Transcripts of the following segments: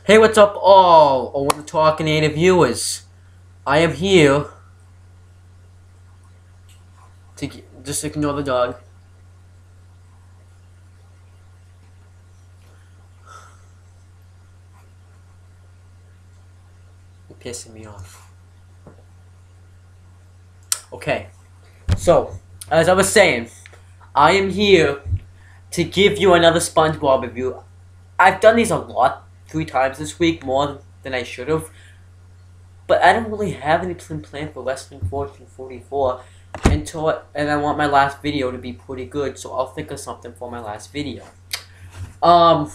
Hey, what's up, all? I want to talk native viewers. I am here to just ignore the dog. You're pissing me off. Okay, so as I was saying, I am here to give you another SpongeBob review. I've done these a lot, 3 times this week, more than I should have. But I don't really have anything planned for Wrestling 1444 and I want my last video to be pretty good, so I'll think of something for my last video. But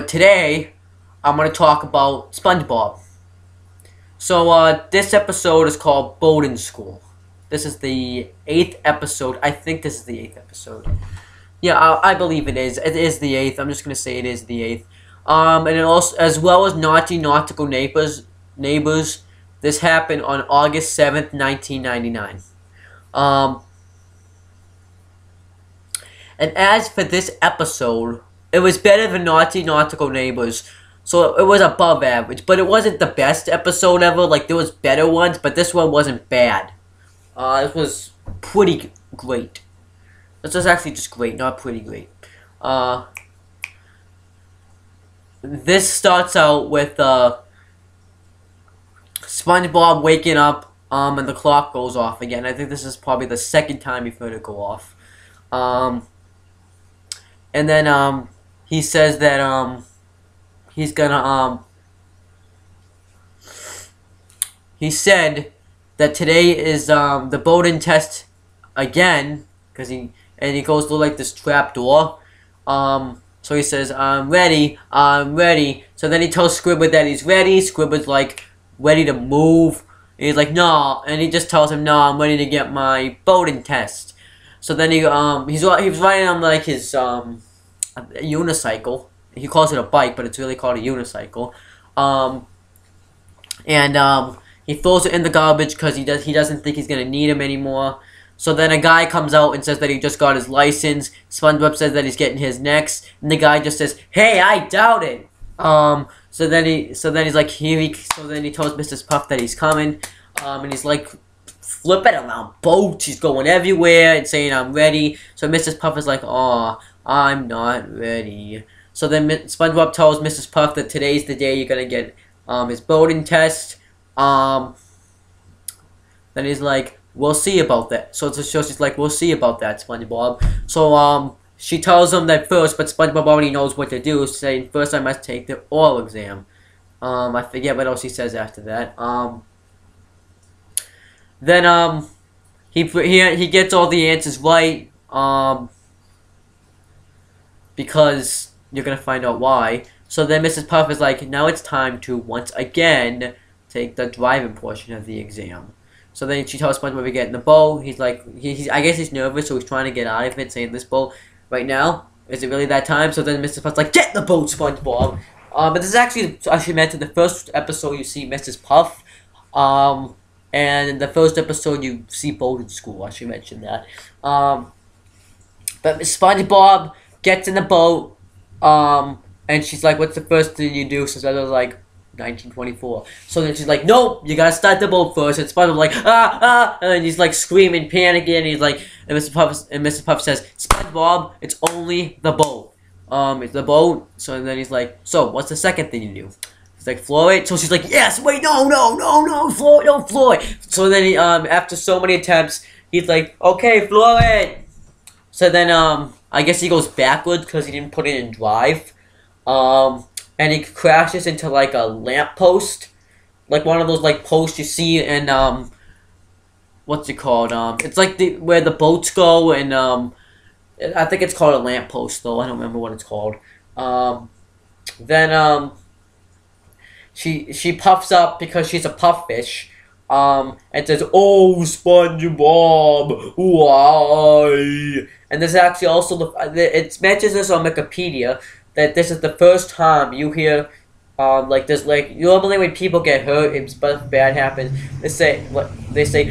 today I'm gonna talk about SpongeBob. So this episode is called Boating School. This is the 8th episode. I think this is the 8th episode. Yeah, I believe it is. It is the 8th. I'm just gonna say it is the 8th. And it also, as well as Naughty Nautical Neighbors. This happened on August 7th, 1999. And as for this episode, it was better than Naughty Nautical Neighbors. So it was above average, but it wasn't the best episode ever. Like, there was better ones, but this one wasn't bad. This was pretty great. This was actually just great, not pretty great. This starts out with SpongeBob waking up, and the clock goes off again. I think this is probably the second time you've heard it go off. And then he says that he's gonna he said that today is the boating test again, because he goes through like this trap door. So he says, I'm ready. So then he tells Squidward that he's ready. Squidward's like ready to move. And he's like, no, and he just tells him, no, I'm ready to get my boating test. So then he was riding on like his unicycle. He calls it a bike, but it's really called a unicycle. He throws it in the garbage because he doesn't think he's gonna need him anymore. So then a guy comes out and says that he just got his license. SpongeBob says that he's getting his next, and the guy just says, "Hey, I doubt it." So then he's like, so then he tells Mrs. Puff that he's coming, and he's like flipping around boats. He's going everywhere and saying, "I'm ready." So Mrs. Puff is like, "Oh, I'm not ready." So then SpongeBob tells Mrs. Puff that today's the day you're gonna get his boating test. Then he's like, we'll see about that. So she's like, we'll see about that, SpongeBob. So she tells him that first, but SpongeBob already knows what to do, saying first I must take the oral exam. I forget what else he says after that. Then he gets all the answers right. Because you're gonna find out why. So then Mrs. Puff is like, now it's time to once again take the driving portion of the exam. So then she tells SpongeBob to get in the boat. He's like, I guess he's nervous, so he's trying to get out of it, saying, this boat right now? Is it really that time? So then Mrs. Puff's like, get in the boat, SpongeBob! But this is actually meant in the first episode you see Mrs. Puff. And in the first episode you see Boating School. I should mention that. But SpongeBob gets in the boat. And she's like, what's the first thing you do? So I was like, 1924. So then she's like, nope, you gotta start the boat first. And SpongeBob's like, and then he's like screaming, panicking, and he's like, and Mrs. Puff says, SpongeBob, it's only the boat. It's the boat. So then he's like, so what's the second thing you do? He's like, floor it. So she's like, yes, wait, no, floor it, don't floor it. So then he, after so many attempts, he's like, okay, floor it. So then, I guess he goes backwards because he didn't put it in drive. And he crashes into like a lamppost, like one of those like posts you see in what's it called? It's like where the boats go, and I think it's called a lamppost though. I don't remember what it's called. Then she puffs up because she's a puffish. And says, "Oh, SpongeBob, why?" And this is actually also it mentions this on Wikipedia that this is the first time you hear like this. Like normally when people get hurt, if stuff bad happens, they say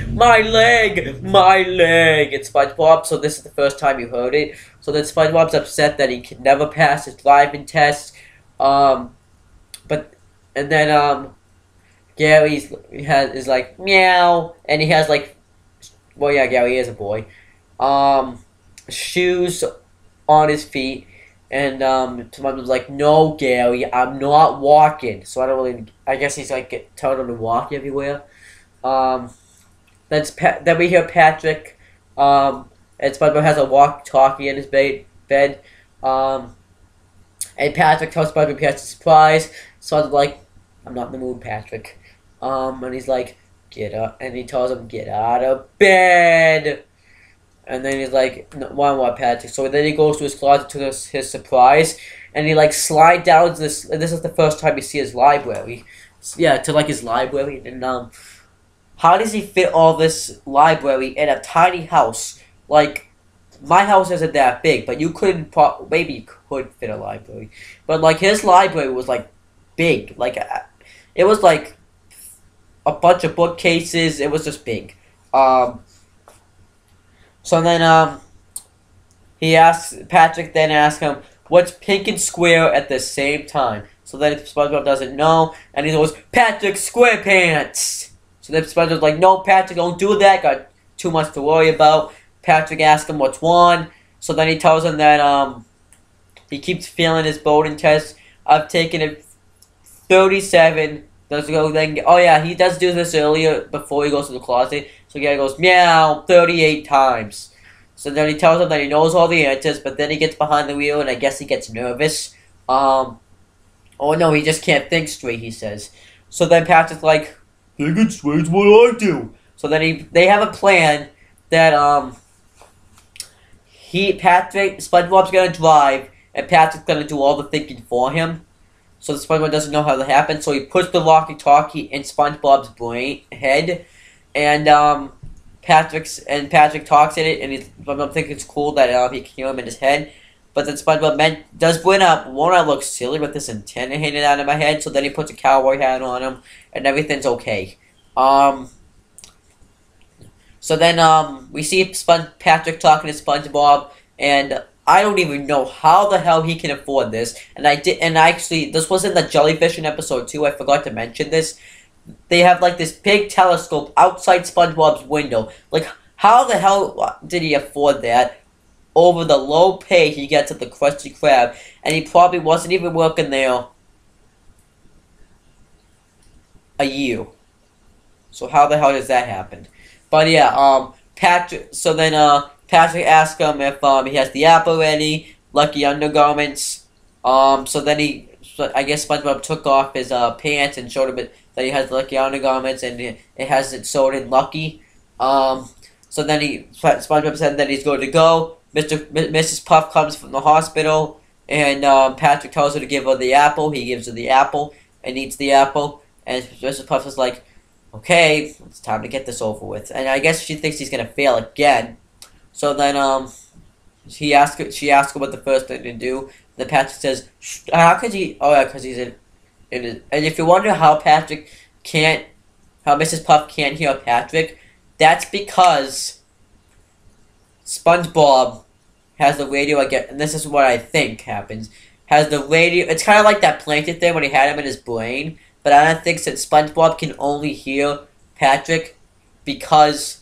my leg, it's SpongeBob. So this is the first time you heard it. So then SpongeBob's upset that he can never pass his driving test. but and then Gary is like meow, and he has like, well, yeah, Gary is a boy. Shoes on his feet, and someone was like, "No, Gary, I'm not walking." So I don't really. I guess he's like telling him to walk everywhere. Um, then we hear Patrick. And SpongeBob has a walkie-talkie in his bed. And Patrick tells SpongeBob he has a surprise. So I'm like, "I'm not in the mood, Patrick." And he's like, "Get up," and he tells him, "Get out of bed." And then he's like, "No, why not, Patrick?" So then he goes to his closet to his surprise, and he like slide down to this. And this is the first time you see his library. Yeah, to like his library. And how does he fit all this library in a tiny house? Like, my house isn't that big, but you couldn't. Maybe you could fit a library, but like his library was like big. Like, it was like a bunch of bookcases. It was just big. So then Patrick then asks him, "What's pink and square at the same time?" So then SpongeBob doesn't know, and he goes, "Patrick Squarepants." So then SpongeBob's like, "No, Patrick, don't do that. Got too much to worry about." Patrick asks him what's one. So then he tells him that he keeps failing his boating test. I've taken it 37. Does go then? Oh yeah, he does do this earlier before he goes to the closet. So he goes meow 38 times. So then he tells him that he knows all the answers, but then he gets behind the wheel and I guess he gets nervous. Oh no, he just can't think straight. He says. So then Patrick's like, "Thinking straight's what I do." So then they have a plan that SpongeBob's gonna drive and Patrick's gonna do all the thinking for him. So the SpongeBob doesn't know how that happens, so he puts the walkie-talkie in SpongeBob's head, and Patrick talks in it, and SpongeBob thinks it's cool that he can hear him in his head. But then SpongeBob does bring up, "Won't I look silly with this antenna hanging out of my head?" So then he puts a cowboy hat on him, and everything's okay. So then we see Patrick talking to SpongeBob, and I don't even know how the hell he can afford this. And actually, this was in the Jellyfish in episode 2. I forgot to mention this. They have like this big telescope outside SpongeBob's window. Like, how the hell did he afford that? Over the low pay he gets at the Krusty Krab, and he probably wasn't even working there a year. So how the hell does that happen? But yeah, Patrick. So then Patrick asks him if he has the app already, lucky undergarments. So then I guess SpongeBob took off his pants and showed him that he has lucky undergarments, and it has it sewed in lucky. So then SpongeBob said that he's going to go. Mrs. Puff comes from the hospital, and Patrick tells her to give her the apple. He gives her the apple and eats the apple, and Mrs. Puff is like, "Okay, it's time to get this over with." And I guess she thinks he's gonna fail again. So then she asks him what the first thing to do. Then Patrick says, "How could he?" Oh yeah, because he's in it. And if you wonder how Mrs. Puff can't hear Patrick, that's because SpongeBob has the radio again, and this is what I think happens. Has the radio? It's kind of like that plankton thing when he had him in his brain. But I don't think that SpongeBob can only hear Patrick because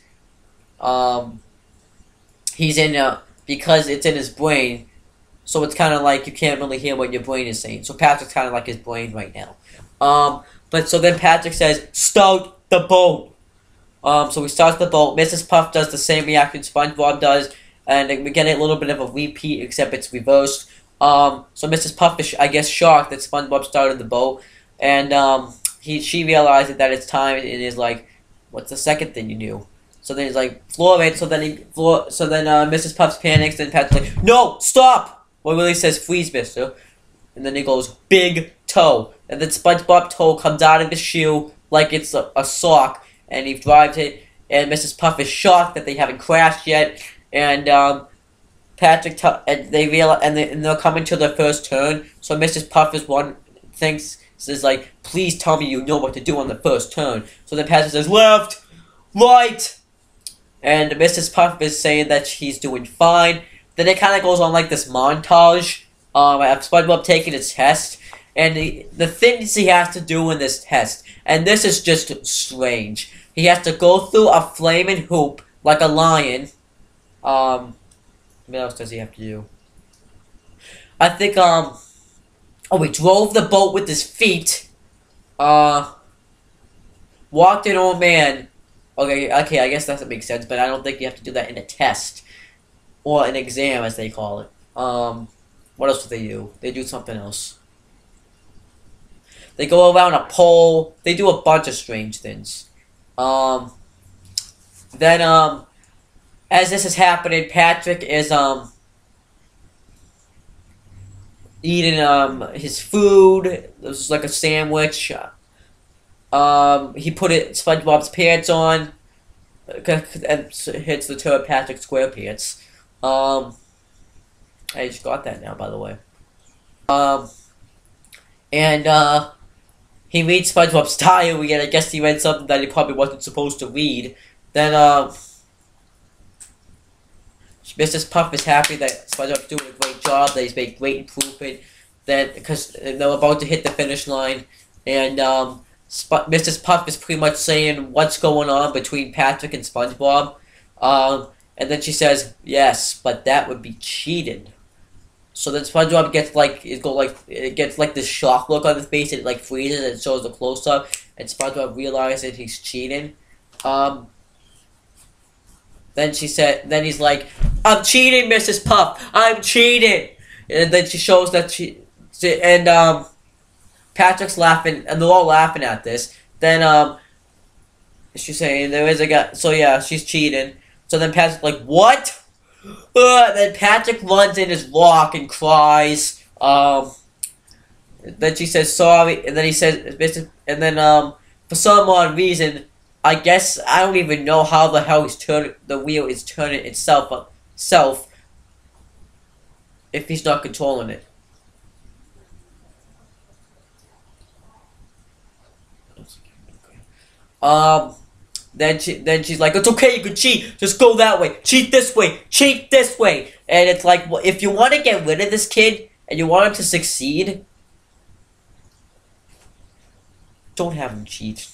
because it's in his brain. So it's kind of like you can't really hear what your brain is saying. So Patrick's kind of like his brain right now. But so then Patrick says, "Start the boat." So he starts the boat. Mrs. Puff does the same reaction SpongeBob does, and we get a little bit of a repeat, except it's reversed. So Mrs. Puff is, I guess, shocked that SpongeBob started the boat. And she realizes that it's time, and is like, "What's the second thing you do?" So then he's like, "Fluoride." So then Mrs. Puff panics, and Patrick's like, "No, stop!" Well, Willie says, "Freeze, mister." And then he goes, "Big toe." And then SpongeBob toe comes out of his shoe like it's a sock, and he drives it. And Mrs. Puff is shocked that they haven't crashed yet. And Patrick and they realize, and they're coming to their first turn. So Mrs. Puff says like, "Please tell me you know what to do on the first turn." So then Patrick says, "Left, right," and Mrs. Puff is saying that she's doing fine. Then it kind of goes on like this montage of SpongeBob taking his test, and the things he has to do in this test, and this is just strange. He has to go through a flaming hoop like a lion. What else does he have to do? I think, oh, he drove the boat with his feet. Walked an old man. Okay, I guess that makes sense, but I don't think you have to do that in a test. Or an exam, as they call it. What else do they do? They do something else. They go around a pole. They do a bunch of strange things. Then, as this is happening, Patrick is, eating, his food. This was like a sandwich. He put SpongeBob's pants on. And hits the term Patrick Squarepants. I just got that now, by the way. He reads SpongeBob's diary, and I guess he read something that he probably wasn't supposed to read. Then, Mrs. Puff is happy that SpongeBob's doing a great job, that he's made great improvement, because they're about to hit the finish line, and, Mrs. Puff is pretty much saying what's going on between Patrick and SpongeBob, and then she says, yes, but that would be cheating. So then SpongeBob gets gets this shock look on his face, and it freezes and shows a close up, and SpongeBob realizes he's cheating. Then he's like, I'm cheating, Mrs. Puff, I'm cheating, and then she shows that Patrick's laughing, and they're all laughing at this. Then she's saying there is a guy, so yeah, she's cheating. So then Patrick's like, what? Then Patrick runs in his lock and cries. Then she says sorry, and then he says, and then for some odd reason, I guess I don't even know how the hell the wheel is turning itself if he's not controlling it. Then she's like, it's okay, you can cheat. Just go that way. Cheat this way. Cheat this way. And it's like, well, if you want to get rid of this kid and you want him to succeed, don't have him cheat.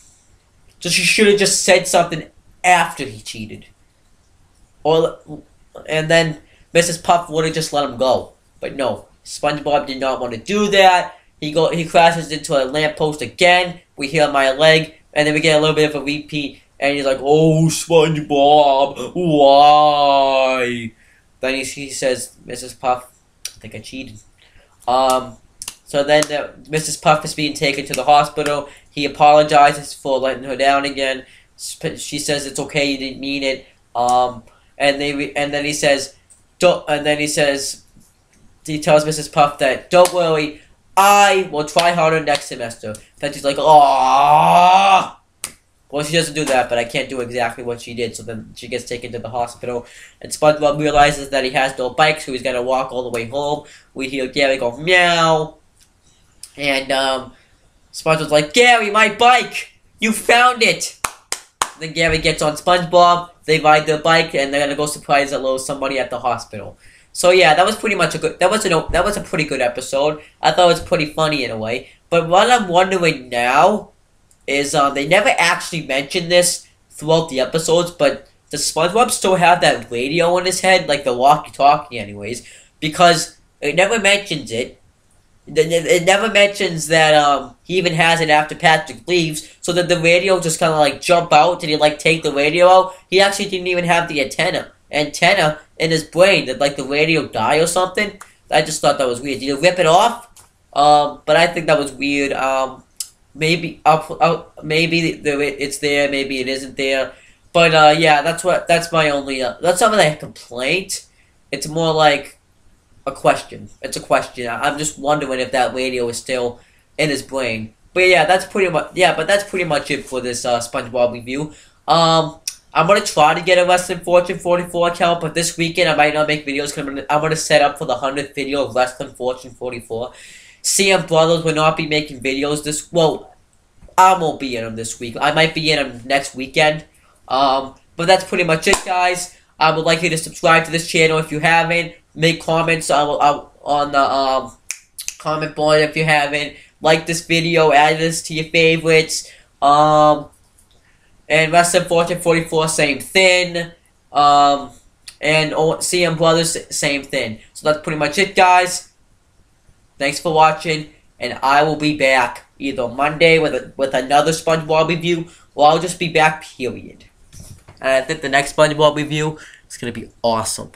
She should have just said something after he cheated. And then Mrs. Puff would have just let him go. But no, SpongeBob did not want to do that. He crashes into a lamppost again. We hear my leg, and then we get a little bit of a repeat. And he's like, oh, SpongeBob, why? Then he says, Mrs. Puff, I think I cheated. So then Mrs. Puff is being taken to the hospital. He apologizes for letting her down again. She says it's okay, you didn't mean it. And then he says, he tells Mrs. Puff that, don't worry, I will try harder next semester. Then she's like, aww. Well, she doesn't do that, but I can't do exactly what she did, so then she gets taken to the hospital. And SpongeBob realizes that he has no bike, so he's gonna walk all the way home. We hear Gary go, meow. And, SpongeBob's like, Gary, my bike! You found it! Then Gary gets on SpongeBob, they ride their bike, and they're gonna go surprise somebody at the hospital. So yeah, that was pretty much that was a pretty good episode. I thought it was pretty funny in a way. But what I'm wondering now is they never actually mentioned this throughout the episodes, but does SpongeBob still have that radio in his head, like the walkie-talkie anyways? Because it never mentions it. It never mentions that he even has it after Patrick leaves, so that the radio just kind of jump out. Did he take the radio out? He actually didn't even have the antenna in his brain. Did the radio die or something? I just thought that was weird. Did he rip it off? But I think that was weird. Maybe it's there, maybe it isn't there. But yeah, that's my only that's not really a complaint. It's more like a question. It's a question. I'm just wondering if that radio is still in his brain. But yeah, that's pretty much it for this SpongeBob review. I'm gonna try to get a Less Than Fortune 44 account, but this weekend I might not make videos because I'm gonna set up for the 100th video of Less Than Fortune 44. CM Brothers will not be making videos I won't be in them this week. I might be in them next weekend. But that's pretty much it, guys. I would like you to subscribe to this channel if you haven't. Make comments on the comment board if you haven't. like this video, add this to your favorites. And Wrestling Fortune 44, same thing. And CM Brothers, same thing. So that's pretty much it, guys. Thanks for watching, and I will be back either Monday with another SpongeBob review, or I'll just be back, period. And I think the next SpongeBob review is going to be awesome.